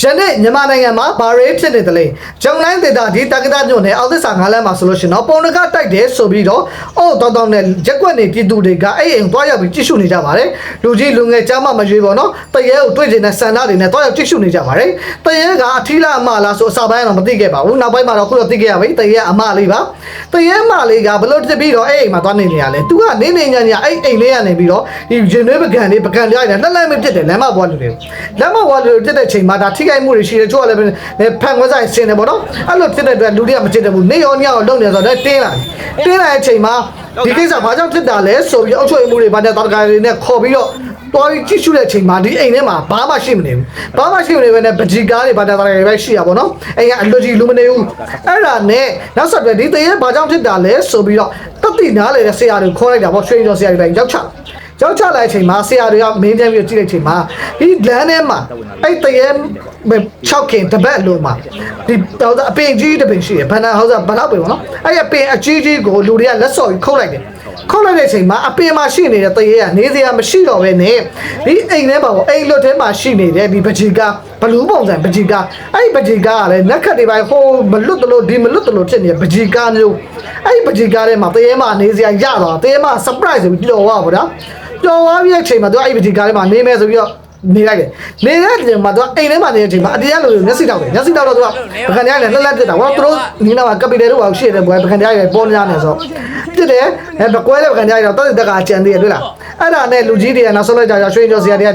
ယနေ့မြန်မာနိုင်ငံမှာဘာရေးဖြစ်နေတယ်လဲဂျုံလိုင်းဒေတာဒီတက္ကသိုလ်ညွန့်နဲ့အောက်သစ္စာ9လမ်းမှာဆိုလို့ရှိရင်တော့ပုံနကတိုက်တယ်ဆိုပြီးတော့အော်တောင်းနဲ့ရက်ွက်နေပြည်သူတွေကအဲ့အိမ်တွားရောက်ပြီးကြည့်ရှုနေကြပါတယ်လူကြီးလူငယ်ကြားမှမရွေးပေါ့နော်တရဲကိုတွေ့နေတဲ့ဆန္ဒတွေနဲ့တွားရောက်ကြည့်ရှုနေကြပါတယ်တရဲကအထီးလာအမလားဆိုအစာပိုင်းတော့မသိခဲ့ပါဘူးနောက်ပိုင်းမှာတော့ခုတော့သိခဲ့ရပြီတရဲအမလေးပါတရဲမလေးကဘလို့တက်ပြီးတော့အဲ့အိမ်မှာတွားနေနေရလဲသူကနေနေညညအဲ့အိမ်လေးကနေပြီးတော့ဒီရင်သွေးပကံလေးပကံပြိုင်နေလှလှမဖြစ်တယ်လမ်းမဘွားလူတွေလမ်းမဘွားလူတွေတက်တဲ့ချိန်မှာဒါထိခိုက်မှုတွေရှိတယ်ချို့ကလည်းဖန်ခွဲဆိုင်ဆင်းတယ်ပေါ့နော်အဲ့လိုဖြစ်တဲ့အတွက်လူတွေကမချစ်တယ်ဘူးနေရောညရောလုံနေဆိုတော့တင်းလာတဲ့အချိန်မှာဒီကိစ္စဘာကြောင့်ဖြစ်တာလဲဆိုပြီးအုပ်ချုပ်ရေးမှုတွေဘာနဲ့တာကာတွေနဲ့ခေါ်ပြီးတော့တွားကြည့်ရှုတဲ့အချိန်မှာဒီအိမ်ထဲမှာဘာမှရှိမနေဘူးဘာမှရှိမနေဘဲနဲ့ပကြီးကားတွေဘာနဲ့တာကာတွေပဲရှိရပါတော့အိမ်ကအလွတ်ကြီးလူမနေဘူးအဲ့ဒါနဲ့နောက်ဆက်တွဲဒီတရေဘာကြောင့်ဖြစ်တာလဲဆိုပြီးတော့တတိနားလေတဲ့ဆရာတွေခေါ်လိုက်တာပေါ့ရွှေကျော်ဆရာတွေပဲရောက်ချလိုက်အချိန်မှာဆရာတွေကမင်းတန်းပြီးကြည့်လိုက်အချိန်မှာဒီလမ်းထဲမှာအဲ့တရေ6ခင်တပတ်လို့မှာဒီအပင်ကြီးတပင်ရှိတယ်ဘဏ္ဍာဟောက်ဘလောက်ပဲပေါ့နော်အဲ့အပင်အကြီးကြီးကိုလူတွေကလက်စော်ပြီးခုတ်လိုက်တယ်ခုတ်လိုက်တဲ့အချိန်မှာအပင်မှာရှိနေတဲ့တရေကနေစရာမရှိတော့ပဲနဲ့ဒီအိမ်ထဲမှာပေါ့အိမ်လွတ်ထဲမှာရှိနေတဲ့ဒီပကြီးကဘလူးပုံစံပကြီးကအဲ့ပကြီးကလည်းနက်ခတ်တွေပိုင်းဟိုမလွတ်တလို့ဒီမလွတ်တလို့ဖြစ်နေတဲ့ပကြီးကမျိုးအဲ့ပကြီးကထဲမှာတရေမှာနေစရာရတော့တရေမှာ surprise ဆိုပြီးတော်သွားပါဗျာတော်သွားပြီးတဲ့အချိန်မှာသူအဲ့ပကြီးကထဲမှာနေမယ်ဆိုပြီးတော့နေလိုက်တယ်နေတဲ့ချိန်မှာသူအိမ်ထဲမှာနေတဲ့အချိန်မှာအတရားလိုမျက်စိတောက်တယ်မျက်စိတောက်တော့သူကပကံတရားနဲ့လှလက်ပြစ်တာဟောသူတို့နီးနားမှာကပီတယ်တို့ကရှိတယ်ဘွယ်ပကံတရားတွေပေါ်နေရတယ်ဆိုပြစ်တယ်ဘကွဲတဲ့ပကံတရားတွေတော့တက်ကအကြံသေးတယ်တွေ့လားအဲ့ဒါနဲ့လူကြီးတွေကနောက်ဆုံးလိုက်ကြရွှေကျော်ဆရာတွေက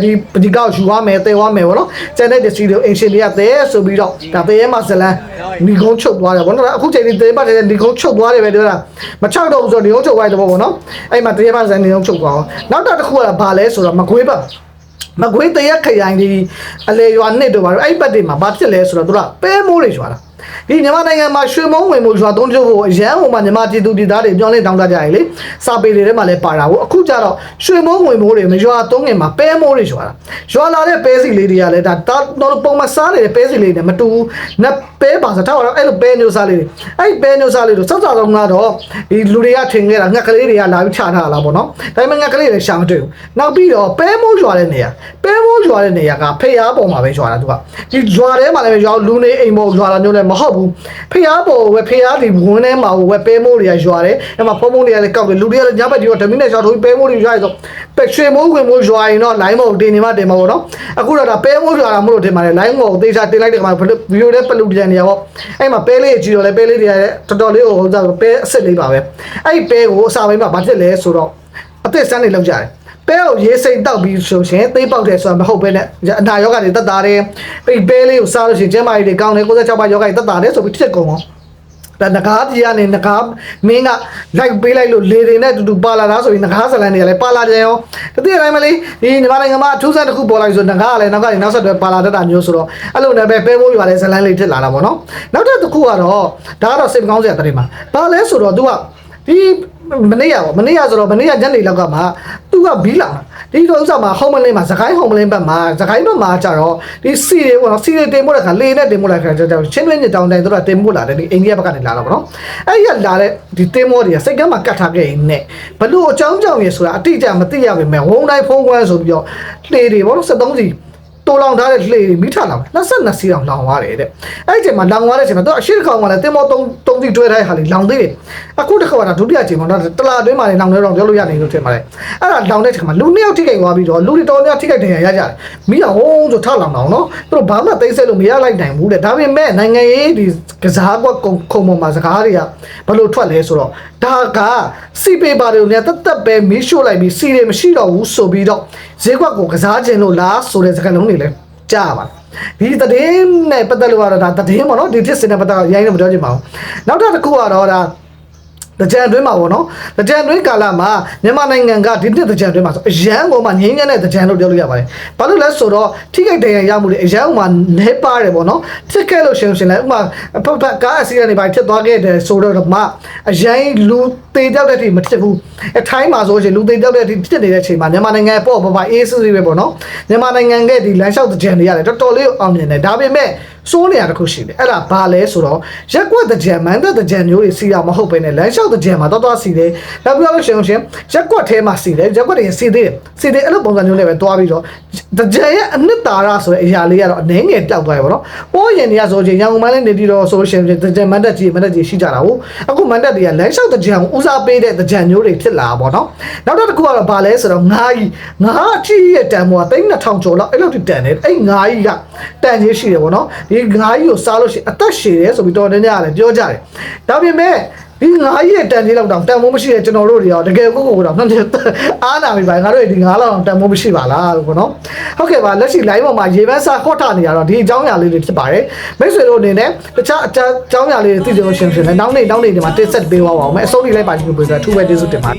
ဒီကောက်ယူသွားမယ်တဲသွားမယ်ဗောနော်ကျန်တဲ့ပစ္စည်းတွေအင်ရှင်တွေကတဲဆိုပြီးတော့ဒါတဲရဲမှာဇလန်းဒီကုန်းချုပ်သွားတယ်ဗောနော်အခုချိန်ဒီတဲပတ်တဲ့ဒီကုန်းချုပ်သွားတယ်ပဲတွေ့လားမချောက်တော့ဘူးဆိုတော့ဒီကုန်းချုပ်သွားတယ်ဗောနော်အဲ့မှာတဲရဲမှာဇလန်းဒီကုန်းချုပ်သွားအောင်နောက်တစ်ခုကဘာလဲဆိုတော့မကွေးပတ်မကွေးတရက်ခရိုင်ဒီအလေရွာနှစ်တို့ပါတော့အဲ့ဘက်တွေမှာဘာဖြစ်လဲဆိုတော့သူကပဲမိုးတွေရွာတာဒီမြန်မာနိုင်ငံမှာရွှေမုံဝင်မှုရွာသုံးချို့ကိုအရန်ဟိုမှာမြန်မာပြည်သူပြည်သားတွေပြောင်းလဲတောင်းတကြရလေစာပေတွေထဲမှာလည်းပါတာကိုအခုကျတော့ရွှေမုံဝင်မှုတွေမရွာသုံးငင်မှာပဲမိုးတွေရွာတာရွာလာတဲ့ပဲစီလေးတွေကလည်းဒါတော့ပုံမစားနေတဲ့ပဲစီလေးတွေမတူဘူးနက်ပဲပါဆိုတော့အဲ့လိုပဲမျိုးစားလေးတွေအဲ့ပဲမျိုးစားလေးတို့စောစောဆုံးကတော့ဒီလူတွေကထင်ခဲ့တာငှက်ကလေးတွေကလာပြီးချထားတာပေါ့နော်ဒါပေမဲ့ငှက်ကလေးတွေရှာမတွေ့ဘူးနောက်ပြီးတော့ပဲမိုးရွာတဲ့နေရာပဲမိုးရွာတဲ့နေရာကဖေရားပေါ်မှာပဲရွာတာသူကဒီရွာထဲမှာလည်းရွာလူနေအိမ်ပေါ်ရွာတာမျိုးလည်းမဟုတ်ဘူးဖျားပေါ်ဝက်ဖျားဒီဝင်းထဲမှာဝက်ပဲမိုးတွေကရွာတယ်အဲ့မှာဖုံးဖုံးတွေကလည်းကောက်တယ်လူတွေကလည်းညဘက်ကြီးတော့ဓမီနဲ့ရွာထိုးပဲမိုးတွေရွာရဆိုပက်ရွှေမိုးဝင်မိုးရွာရင်တော့လိုင်းမိုးတင်နေမှတင်မှာပေါ့နော်အခုတော့ဒါပဲမိုးရွာတာမလို့တင်ပါတယ်လိုင်းမိုးကိုသေချာတင်လိုက်တဲ့ခါမှာဗီဒီယိုနဲ့ပလူတန်နေရပေါ့အဲ့မှာပဲလေးကြီးတော့လည်းပဲလေးတွေကတော်တော်လေးကိုဟိုစားပဲအစ်စ်လေးပါပဲအဲ့ပဲကိုအစာပိုင်းမှာဘာဖြစ်လဲဆိုတော့အသက်ဆန်းနေလောက်ကြတယ်ပဲကိုရေးစိတ်တောက်ပြီးဆိုရှင်သိပေါက်တယ်ဆိုတာမဟုတ်ပဲနဲ့အနာယောဂတွေတက်တာတယ်ပဲလေးကိုစားလို့ရှိရင်ကျန်းမာရေးတွေကောင်းတယ်96ပါးယောဂတွေတက်တာတယ်ဆိုပြီးတစ်ကုန်အောင်ဒါငကားကြီးကနေငကားမင်းကလိုက်ပေးလိုက်လို့လေတွေနဲ့တူတူပါလာတာဆိုရင်ငကားဇလန်တွေကလည်းပါလာတယ်ရောတတိယတိုင်းမလေးဒီမြန်မာနိုင်ငံမှာအထူးဆန်းတစ်ခုပေါ်လာပြီဆိုငကားကလည်းနောက်ဆက်တွဲပါလာတတ်တာမျိုးဆိုတော့အဲ့လိုနဲ့ပဲမိုးရွာတဲ့ဇလန်လေးဖြစ်လာတာပေါ့နော်နောက်တစ်ခုကတော့ဒါကတော့စိတ်မကောင်းစရာတည်းမှာဘာလဲဆိုတော့ तू ကဒီမနေ့ဆိုတော့မနေ့ကညနေလောက်ကမှ तू ကဘီလာဒီတော့ဥစ္စာမှာဟုံးမလင်းမှာစကိုင်းဟုံးမလင်းဘက်မှာစကိုင်းဘက်မှာကျတော့ဒီစီတွေပေါ့နော်စီတွေတင်ပို့တဲ့ခါလေနဲ့တင်ပို့တဲ့ခါကျတော့ချင်းတွင်းညတောင်တိုင်းတို့ကတင်ပို့လာတယ်ဒီအိန္ဒိယဘက်ကနေလာတော့ပေါ့နော်အဲ့ရလာတဲ့ဒီတင်ပို့တွေကစိတ်ကမ်းမှာကတ်ထားခဲ့ရင်နဲ့ဘလို့အကြောင်းကြောင့်ရဆိုတာအတိအကျမသိရပါမယ်ဝုံတိုင်းဖုံးကွမ်းဆိုပြီးတော့လှေတွေပေါ့နော်73စီတိုးလောင်ထားတဲ့လှေမိထလောင်22စီအောင်လောင်သွားတယ်တဲ့အဲ့ဒီချိန်မှာလောင်သွားတဲ့အချိန်မှာသူအရှိတစ်ခေါင်ကလည်းတင်မော3စီတွဲထားတဲ့ဟာလေးလောင်သေးတယ်အခုတစ်ခါကဒုတိယချိန်မှာတော့တလာအတွင်းမှာလည်းလောင်နေတော့ပြောလို့ရနေလို့ထင်ပါတယ်အဲ့ဒါလောင်တဲ့ချိန်မှာလူ2ယောက်ထိခိုက်သွားပြီးတော့လူတွေတော်များထိခိုက်တယ်ရကြတယ်မိတော့ဟိုးဆိုထလောင်တော့နော်သူတို့ဘာမှသိစိတ်လို့မရလိုက်နိုင်ဘူးတဲ့ဒါပေမဲ့နိုင်ငံရေးဒီကစားကွက်ခုံပေါ်မှာစကားတွေကဘယ်လိုထွက်လဲဆိုတော့ဒါကစီပေပါတွေနဲ့တက်ပဲမီးရှို့လိုက်ပြီးစီတွေမရှိတော့ဘူးဆိုပြီးတော့ဈေးကွက်ကိုကစားခြင်းလို့လားဆိုတဲ့စကားလုံးတွေလည်းကြားပါဒီတည်င်းနဲ့ပတ်သက်လို့ကတော့ဒါတည်င်းပေါ့နော်ဒီဖြစ်စင်တဲ့ပတ်သက်ရိုင်းနေမပြောချင်ပါဘူးနောက်တစ်ခုကတော့ဒါတကြံတွင်းမှာပေါ့နော်တကြံတွင်းကာလမှာမြန်မာနိုင်ငံကဒီနှစ်တကြံတွင်းမှာဆိုအရန်ကိုမှငင်းငင်းတဲ့တကြံလို့ပြောလို့ရပါတယ်ဘာလို့လဲဆိုတော့ထိခိုက်ဒဏ်ရာရမှုတွေအရန်ကိုမှနေပါတယ်ပေါ့နော်ဖြစ်ခဲ့လို့ရှင်လဲဥပမာဖတ်ကားအစီအစဉ်တွေပါဖြစ်သွားခဲ့တယ်ဆိုတော့မှအရန်လူတေတောက်တဲ့အထိမဖြစ်ဘူးအထိုင်းမှာဆိုရင်လူတေတောက်တဲ့အထိဖြစ်နေတဲ့အချိန်မှာမြန်မာနိုင်ငံပေါ့ဘာအေးစစ်စစ်ပဲပေါ့နော်မြန်မာနိုင်ငံကဒီလမ်းလျှောက်တကြံတွေရတယ်တော်တော်လေးအောင်မြင်တယ်ဒါပေမဲ့ စိုးနေရတခုရှိတယ်အဲ့ဒါဘာလဲဆိုတော့ရက်ကွက်တကြံမန်တဲ့တကြံမျိုးတွေစီရမဟုတ်ဘဲနဲ့လမ်းလျှောက်တကြံမှာတော်စီတယ်နောက်ပြောလို့ရှိရင်ရက်ကွက်ထဲမှာစီတယ်ရက်ကွက်တွေစီသေးတယ်အဲ့လိုပုံစံမျိုးနဲ့ပဲတွားပြီးတော့တကြံရဲ့အနှစ်သာရဆိုတဲ့အရာလေးကတော့အနှဲငယ်တောက်သွားရပါတော့ပိုးရင်တွေကဆိုရင်ရန်ကုန်မှလည်းနေပြီးတော့ဆိုရှင်တကြံမန်တက်ကြီးရှိကြတာဟုတ်အခုမန်တက်တွေကလမ်းလျှောက်တကြံဦးစားပေးတဲ့တကြံမျိုးတွေဖြစ်လာပါတော့နောက်တစ်ခုကတော့ဘာလဲဆိုတော့ငါးကြီးရဲ့တန်မိုးက3000ကျော်လောက်အဲ့လိုတန်တယ်အဲ့ငါးကြီးကတန်ကြီးရှိတယ်ပေါ့နော်ဒီငါးကြီးကိုစားလို့ရှိရင်အသက်ရှည်တယ်ဆိုပြီးတော်တော်များများလည်းပြောကြတယ်ဒါပေမဲ့ဒီငါးကြီးရဲ့တန်ကြီးလောက်တောင်တန်မိုးမရှိတဲ့ကျွန်တော်တို့တွေရောတကယ်ကိုတော့အားနာပြီပါငါတို့ဒီငါးလောက်တောင်တန်မိုးမရှိပါလားလို့ပေါ့နော်ဟုတ်ကဲ့ပါလက်ရှိ line ပေါ်မှာရေပန်းစားခေါ့ထနေရတော့ဒီအကြောင်းအရာလေးတွေဖြစ်ပါတယ်မိတ်ဆွေတို့အနေနဲ့တခြားအကြောင်းအရာလေးတွေသိကြလို့ရှင်ဖြစ်နေနောက်နေ့ဒီမှာတစ်ဆက်ပေးသွားပါဦးမယ်အစိုးရလိုက်ပါကြည့်လို့ပြောတာထူးပဲကျေးဇူးတင်ပါတယ်